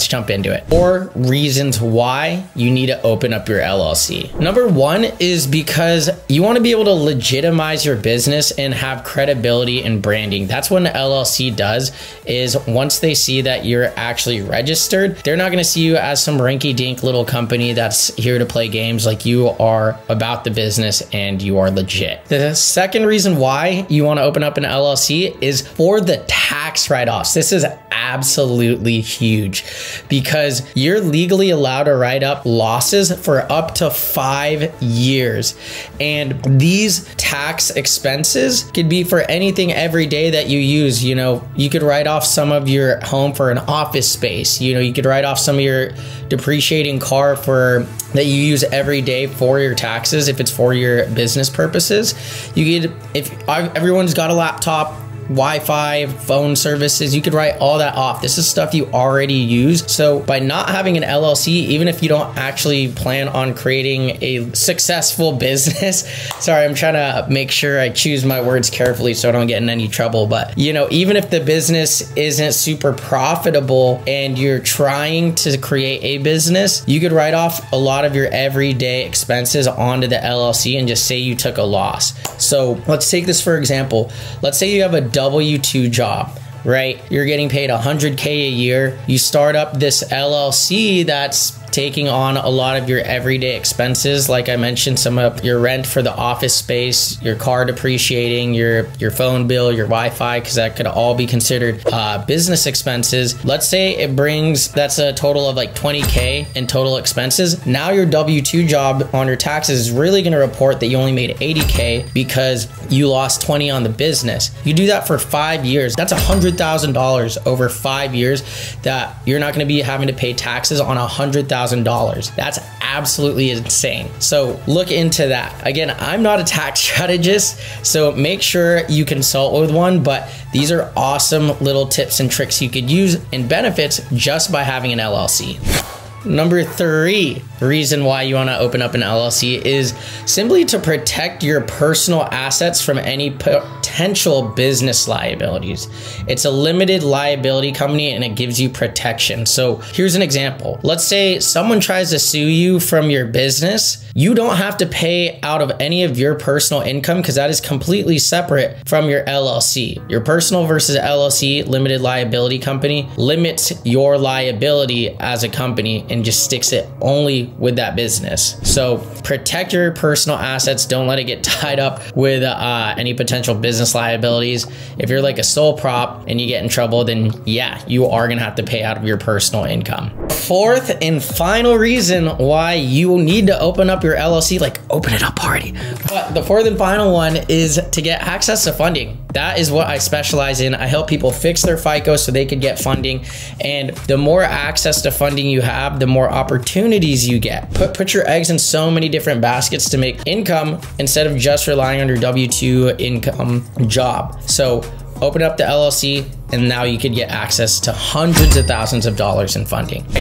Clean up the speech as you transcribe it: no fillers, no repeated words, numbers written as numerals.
let's jump into it. 4 reasons why you need to open up your LLC. Number 1 is because you want to be able to legitimize your business and have credibility and branding. That's what an LLC does, is once they see that you're actually registered, they're not going to see you as some rinky-dink little company that's here to play games. Like, you are about the business and you are legit. The second reason why you want to open up an LLC is for the tax write-offs. This is absolutely huge because you're legally allowed to write up losses for up to 5 years. And these tax expenses could be for anything every day that you use. You know, you could write off some of your home for an office space. You know, you could write off some of your depreciating car that you use every day for your taxes if it's for your business purposes. You could, if everyone's got a laptop, Wi-Fi, phone services, you could write all that off. This is stuff you already use. So by not having an LLC, even if you don't actually plan on creating a successful business, sorry, I'm trying to make sure I choose my words carefully so I don't get in any trouble. But you know, even if the business isn't super profitable and you're trying to create a business, you could write off a lot of your everyday expenses onto the LLC and just say you took a loss. So let's take this for example. Let's say you have a W-2 job, right? You're getting paid $100K a year. You start up this LLC that's taking on a lot of your everyday expenses. Like I mentioned, some of your rent for the office space, your car depreciating, your phone bill, your Wi-Fi, because that could all be considered business expenses. Let's say that's a total of like 20K in total expenses. Now your W-2 job on your taxes is really going to report that you only made 80K because you lost 20 on the business. You do that for 5 years. That's $100,000 over 5 years that you're not going to be having to pay taxes on $100,000. That's absolutely insane. So look into that. Again, I'm not a tax strategist, so make sure you consult with one, but these are awesome little tips and tricks you could use and benefits just by having an LLC. Number 3 reason why you want to open up an LLC is simply to protect your personal assets from any potential business liabilities. It's a limited liability company and it gives you protection. So here's an example. Let's say someone tries to sue you from your business. You don't have to pay out of any of your personal income because that is completely separate from your LLC. Your personal versus LLC, limited liability company, limits your liability as a company and just sticks it only with that business. So protect your personal assets. Don't let it get tied up with any potential business liabilities. If you're like a sole prop and you get in trouble, then yeah, you are gonna have to pay out of your personal income. 4th and final reason why you need to open up your LLC, like open it up already. But the 4th and final one is to get access to funding. That is what I specialize in. I help people fix their FICO so they could get funding. And the more access to funding you have, the more opportunities you get. Put your eggs in so many different baskets to make income instead of just relying on your W-2 income job. So open up the LLC and now you could get access to hundreds of thousands of dollars in funding.